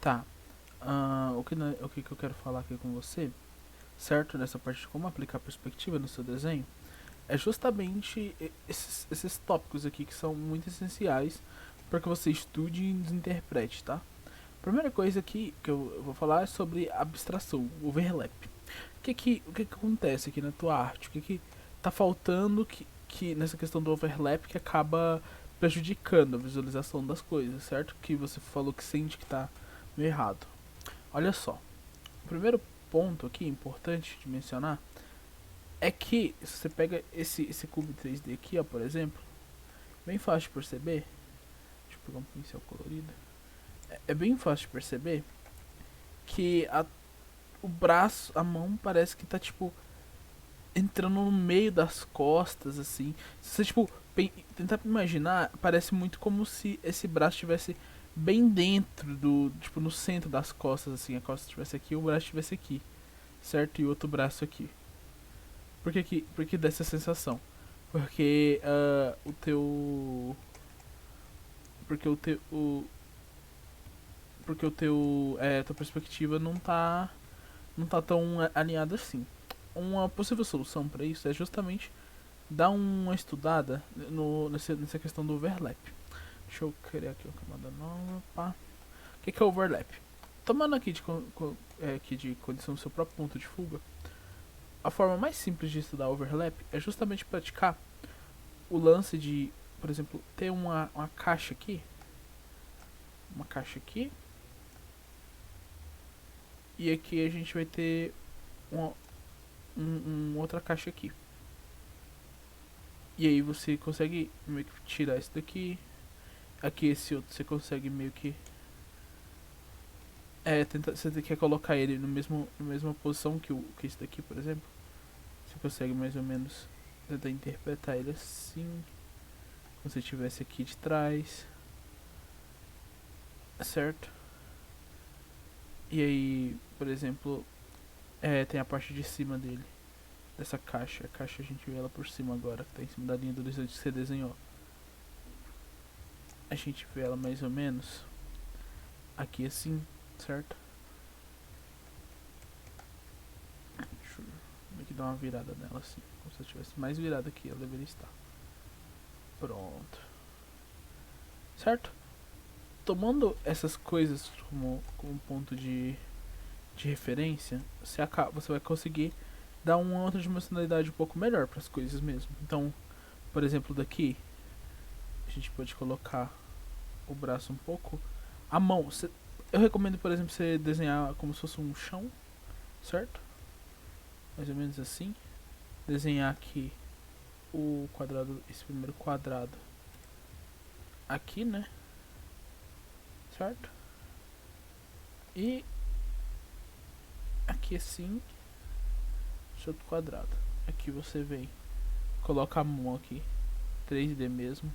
Tá. O que que eu quero falar aqui com você, certo? Nessa parte de como aplicar perspectiva no seu desenho, é justamente esses tópicos aqui que são muito essenciais para que você estude e interprete, tá? Primeira coisa aqui que eu vou falar é sobre abstração, overlap. O que que acontece aqui na tua arte? O que que tá faltando que nessa questão do overlap que acaba prejudicando a visualização das coisas, certo? Que você falou que sente que tá meio errado. Olha só, o primeiro ponto aqui importante de mencionar é que se você pega esse cubo 3D aqui, ó, por exemplo, bem fácil de perceber. Deixa eu pegar um pincel colorido. É bem fácil de perceber que o braço, a mão parece que tá tipo entrando no meio das costas, assim. Se você tipo tentar imaginar, parece muito como se esse braço estivesse bem dentro do, tipo no centro das costas, assim, a costa estivesse aqui e o braço estivesse aqui, certo? E o outro braço aqui. Por que dá essa sensação? Porque o teu. Porque o teu. Porque o teu. Tua perspectiva não tá tão alinhada assim. Uma possível solução para isso é justamente dar uma estudada nessa questão do overlap. Deixa eu criar aqui uma camada nova. Pá. O que é overlap? Tomando aqui aqui de condição do seu próprio ponto de fuga, a forma mais simples de estudar overlap é justamente praticar o lance de, por exemplo, ter uma caixa aqui, uma caixa aqui, e aqui a gente vai ter uma outra caixa aqui. E aí você consegue meio que tirar esse daqui, aqui esse outro você consegue meio que você quer colocar ele na mesma posição que esse daqui, por exemplo. Você consegue mais ou menos tentar interpretar ele assim, como se estivesse aqui de trás, certo? E aí, por exemplo, tem a parte de cima dele, dessa caixa. A caixa a gente vê ela por cima agora, que tá em cima da linha do horizonte que você desenhou. A gente vê ela mais ou menos aqui assim, certo? Deixa eu meio que dar uma virada nela assim, como se eu tivesse mais virada aqui, ela deveria estar. Pronto. Certo? Tomando essas coisas como ponto de referência, você vai conseguir dar uma outra dimensionalidade um pouco melhor para as coisas mesmo. Então, por exemplo, daqui a gente pode colocar o braço um pouco. A mão, eu recomendo, por exemplo, você desenhar como se fosse um chão, certo? Mais ou menos assim. Desenhar aqui o quadrado, esse primeiro quadrado aqui, né? Certo? E aqui assim, esse outro quadrado. Aqui você vem, coloca a mão aqui, 3D mesmo,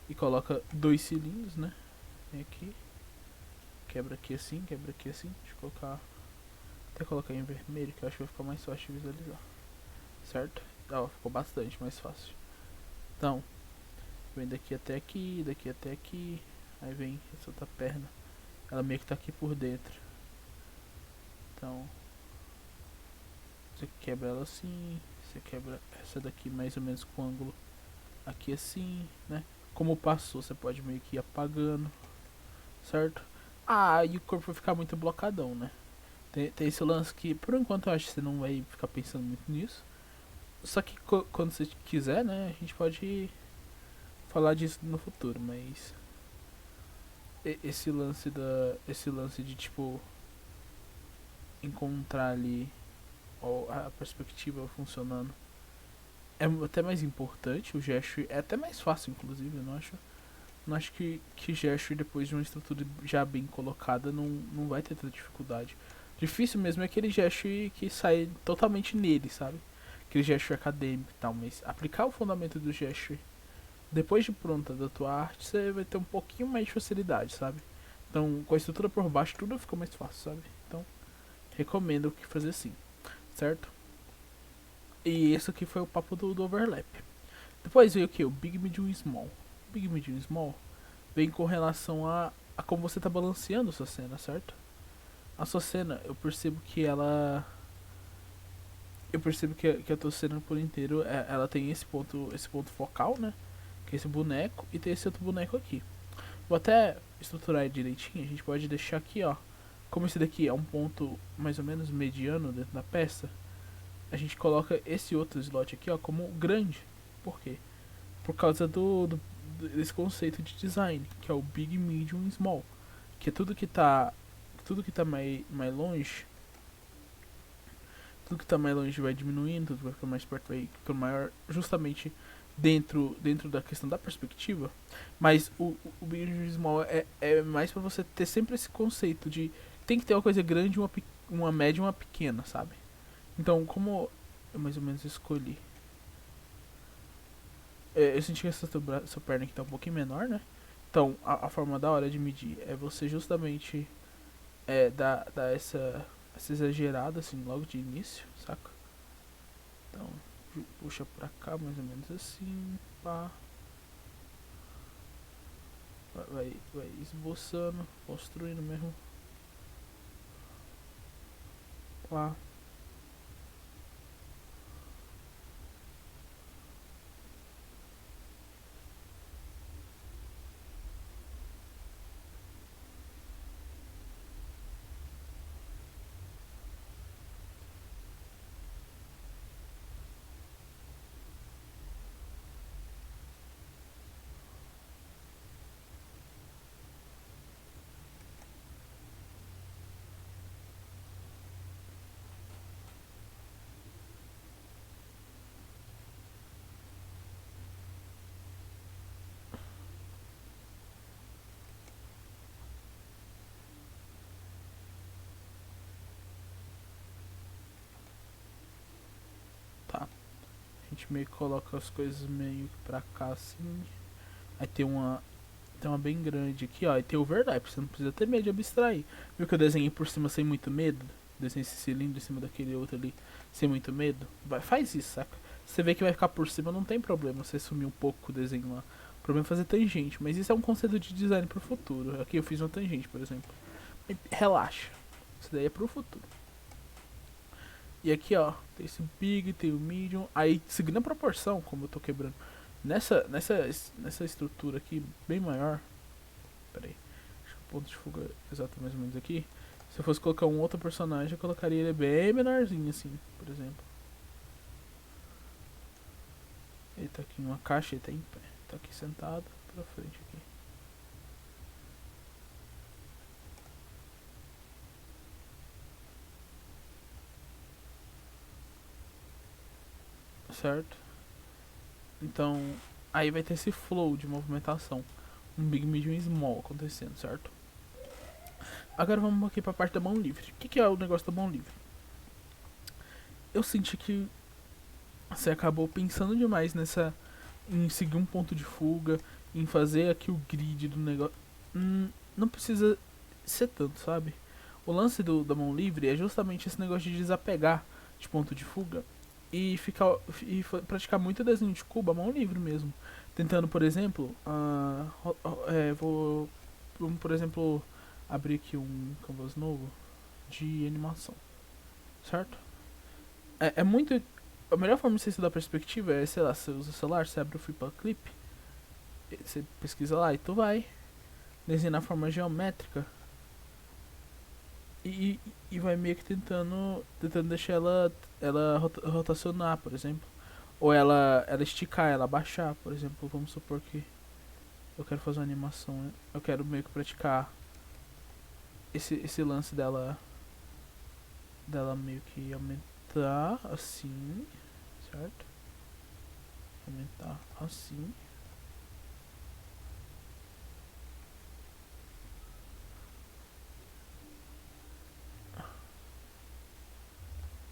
e coloca dois cilindros, né? Vem aqui, quebra aqui assim, quebra aqui assim. Deixa eu colocar, até colocar em vermelho, que eu acho que vai ficar mais fácil de visualizar, certo? Ficou bastante mais fácil. Então, vem daqui até aqui, aí vem essa outra perna, ela meio que tá aqui por dentro. Então, você quebra ela assim, você quebra essa daqui mais ou menos com ângulo aqui assim, né? Como passou, você pode meio que ir apagando, certo? E o corpo vai ficar muito blocadão, né? Tem esse lance que, por enquanto, eu acho que você não vai ficar pensando muito nisso. Só que quando você quiser, né, a gente pode falar disso no futuro, mas esse lance de tipo encontrar ali a perspectiva funcionando é até mais importante. O gesto é até mais fácil, inclusive. Eu não acho que gesto depois de uma estrutura já bem colocada não vai ter tanta dificuldade. Difícil mesmo é aquele gesto que sai totalmente nele, sabe? Aquele gesto acadêmico e tal, mas aplicar o fundamento do gesto depois de pronta da tua arte, você vai ter um pouquinho mais de facilidade, sabe? Então, com a estrutura por baixo, tudo fica mais fácil, sabe? Então, recomendo que fazer assim, certo? E esse aqui foi o papo do overlap. Depois veio o que? O Big, Medium e Small. Big, Medium e Small vem com relação a a como você tá balanceando a sua cena, certo? A sua cena, eu percebo que ela. Eu percebo que a tua cena por inteiro, ela tem esse ponto focal, né? Que é esse boneco, e tem esse outro boneco aqui. Vou até estruturar ele direitinho, a gente pode deixar aqui, ó. Como esse daqui é um ponto mais ou menos mediano dentro da peça, a gente coloca esse outro slot aqui, ó, como grande. Por quê? Por causa desse conceito de design, que é o big, medium e small. Que é tudo que tá mais longe, tudo que tá mais longe vai diminuindo, tudo que vai ficando mais perto vai ficando maior, justamente dentro da questão da perspectiva. Mas o big e small é mais pra você ter sempre esse conceito de tem que ter uma coisa grande, uma média e uma pequena, sabe? Então, como eu mais ou menos escolhi, eu senti que essa perna aqui tá um pouquinho menor, né? Então, a forma da hora de medir é você justamente dar essa exagerada assim logo de início, saca? Então, puxa pra cá mais ou menos assim, pá. Vai esboçando, construindo mesmo. Pá. Tá. A gente meio que coloca as coisas meio que pra cá assim. Aí tem uma bem grande aqui, ó. E tem overlap, você não precisa ter medo de abstrair. Viu que eu desenhei por cima sem muito medo? Desenhei esse cilindro em cima daquele outro ali sem muito medo? Faz isso, saca? Você vê que vai ficar por cima, não tem problema você sumir um pouco o desenho lá. O problema é fazer tangente, mas isso é um conceito de design pro futuro. Aqui eu fiz uma tangente, por exemplo. Relaxa, isso daí é pro futuro. E aqui, ó, tem esse big, tem o medium. Aí, seguindo a proporção, como eu tô quebrando, nessa estrutura aqui, bem maior. Pera aí, acho que o ponto de fuga é exato mais ou menos aqui. Se eu fosse colocar um outro personagem, eu colocaria ele bem menorzinho, assim, por exemplo. Ele tá aqui em uma caixa, ele tá em pé. Tá aqui sentado, pra frente aqui. Certo? Então, aí vai ter esse flow de movimentação. Um big, medium e small acontecendo, certo? Agora vamos aqui pra parte da mão livre. O que é o negócio da mão livre? Eu senti que você acabou pensando demais em seguir um ponto de fuga, em fazer aqui o grid do negócio. Não precisa ser tanto, sabe? O lance da mão livre é justamente esse negócio de desapegar de ponto de fuga e praticar muito desenho de cubo à mão livre mesmo. Tentando, por exemplo, vamos, por exemplo, abrir aqui um canvas novo de animação, certo? É muito. A melhor forma de você estudar perspectiva é, sei lá, você usa o celular, você abre o Flipper Clip, você pesquisa lá e tu vai desenhar a forma geométrica e, e vai meio que tentando deixar ela rotacionar, por exemplo. Ou ela esticar, ela baixar, por exemplo. Vamos supor que eu quero fazer uma animação, né? Eu quero meio que praticar esse lance dela meio que aumentar assim, certo? Aumentar assim.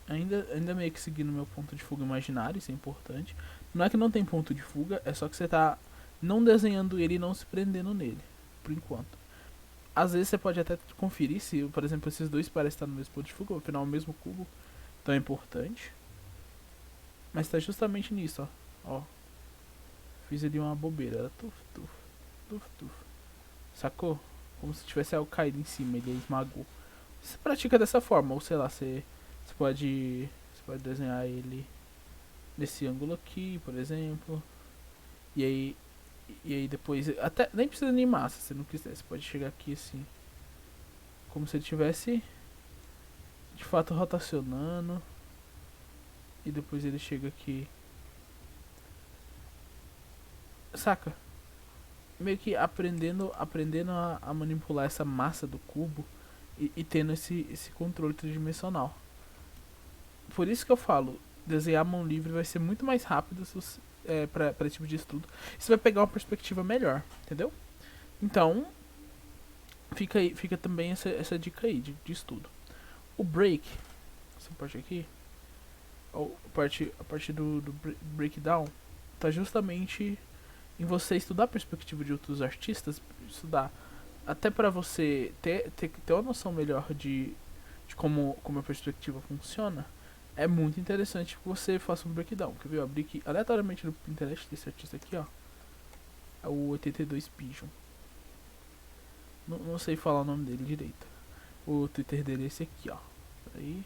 Ainda meio que seguindo meu ponto de fuga imaginário, isso é importante. Não é que não tem ponto de fuga, é só que você tá não desenhando ele e não se prendendo nele, por enquanto. Às vezes você pode até conferir se, por exemplo, esses dois parecem estar no mesmo ponto de fuga, afinal é o mesmo cubo, então é importante. Mas tá justamente nisso, ó. Fiz ali uma bobeira, era tuf, tuf, tuf, tuf. Sacou? como se tivesse algo caído em cima, ele esmagou. Você pratica dessa forma, ou sei lá, você pode desenhar ele nesse ângulo aqui, por exemplo. E aí, e aí depois, até nem precisa animar se você não quiser, você pode chegar aqui assim, como se ele estivesse de fato rotacionando. E depois ele chega aqui, saca? Meio que aprendendo a manipular essa massa do cubo e tendo esse controle tridimensional. Por isso que eu falo, desenhar à mão livre vai ser muito mais rápido se você, pra esse tipo de estudo. Você vai pegar uma perspectiva melhor, entendeu? Então, fica também essa dica aí de estudo. O break, essa parte aqui, a parte do breakdown, tá justamente em você estudar a perspectiva de outros artistas, estudar até para você ter uma noção melhor de como a perspectiva funciona. É muito interessante que você faça um breakdown. Quer ver? Eu abri aqui aleatoriamente no Pinterest desse artista aqui, ó. É o 82 Pigeon. Não sei falar o nome dele direito. O Twitter dele é esse aqui, ó. Aí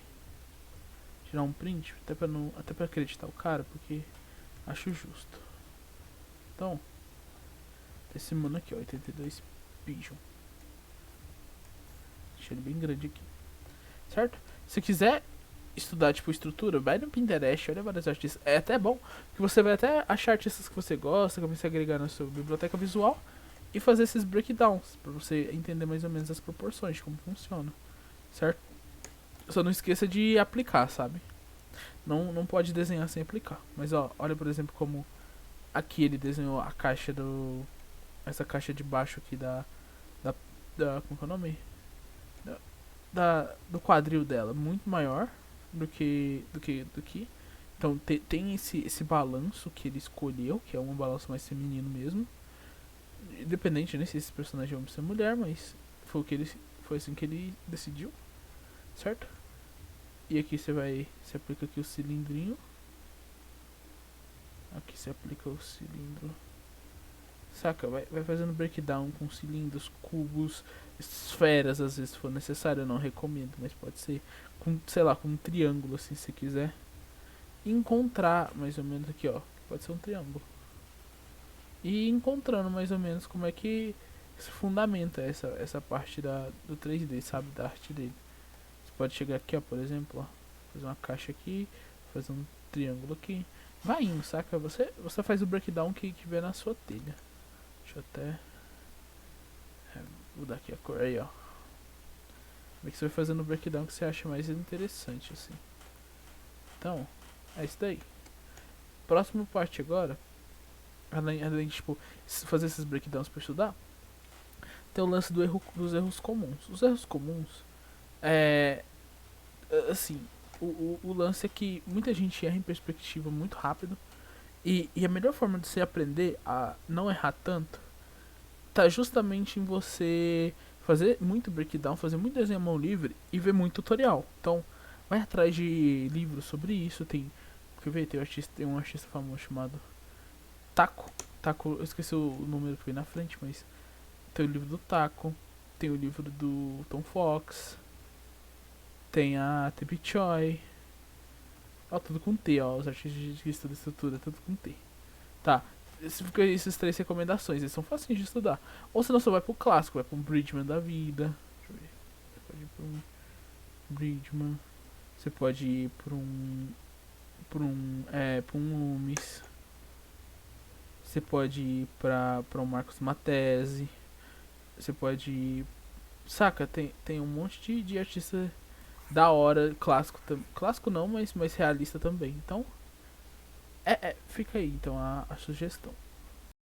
tirar um print, até pra acreditar o cara, porque acho justo. Então, esse mano aqui, ó, 82 Pigeon. Deixa ele bem grande aqui. Certo? Se quiser estudar, tipo, estrutura, vai no Pinterest, olha vários artistas. É até bom, que você vai até achar artistas que você gosta, começar a agregar na sua biblioteca visual e fazer esses breakdowns, pra você entender mais ou menos as proporções de como funciona. Certo? Só não esqueça de aplicar, sabe? Não pode desenhar sem aplicar. Mas ó, olha por exemplo como aqui ele desenhou a caixa do... Essa caixa de baixo aqui como que é o nome? Do quadril dela, muito maior do que. Então tem esse balanço que ele escolheu, que é um balanço mais feminino mesmo. Independente, nem sei se esse personagem é homem ou se é mulher, mas foi assim que ele decidiu, certo? E aqui você aplica aqui o cilindrinho. Aqui você aplica o cilindro. Saca? Vai fazendo breakdown com cilindros, cubos, esferas, às vezes se for necessário. Eu não recomendo, mas pode ser com, sei lá, com um triângulo assim, se quiser. Encontrar mais ou menos aqui, ó. Pode ser um triângulo. E encontrando mais ou menos como é que se fundamenta essa parte do 3D, sabe? Da arte dele. Você pode chegar aqui, ó, por exemplo, ó, fazer uma caixa aqui, fazer um triângulo aqui. Vai indo, saca? Você faz o breakdown que tiver na sua telha. Deixa eu até mudar aqui a cor aí, ó. Como é que você vai fazendo o breakdown que você acha mais interessante, assim. Então, é isso daí. Próxima parte agora, além de tipo, fazer esses breakdowns para estudar, tem o lance dos erros comuns. Os erros comuns é assim, o lance é que muita gente erra em perspectiva muito rápido. E a melhor forma de você aprender a não errar tanto tá justamente em você fazer muito breakdown, fazer muito desenho à mão livre e ver muito tutorial. Então, vai atrás de livros sobre isso. Quer ver? Tem um artista famoso chamado Taco. Eu esqueci o número que foi na frente, mas tem o livro do Taco, tem o livro do Tom Fox, tem a Tepi Choi. Ó, tudo com T, ó. Os artistas que estudam estrutura, tudo com T. Tá. Essas três recomendações, eles são fáceis de estudar. Ou se não, você vai pro clássico, vai pro um Bridgman da vida. Deixa eu ver. Você pode ir pro um Bridgman. Você pode ir pra um Loomis. Você pode ir pra um Marcos Matese. Você pode ir... Saca, tem um monte de artista da hora, clássico não, mas realista também. Então, fica aí então a sugestão.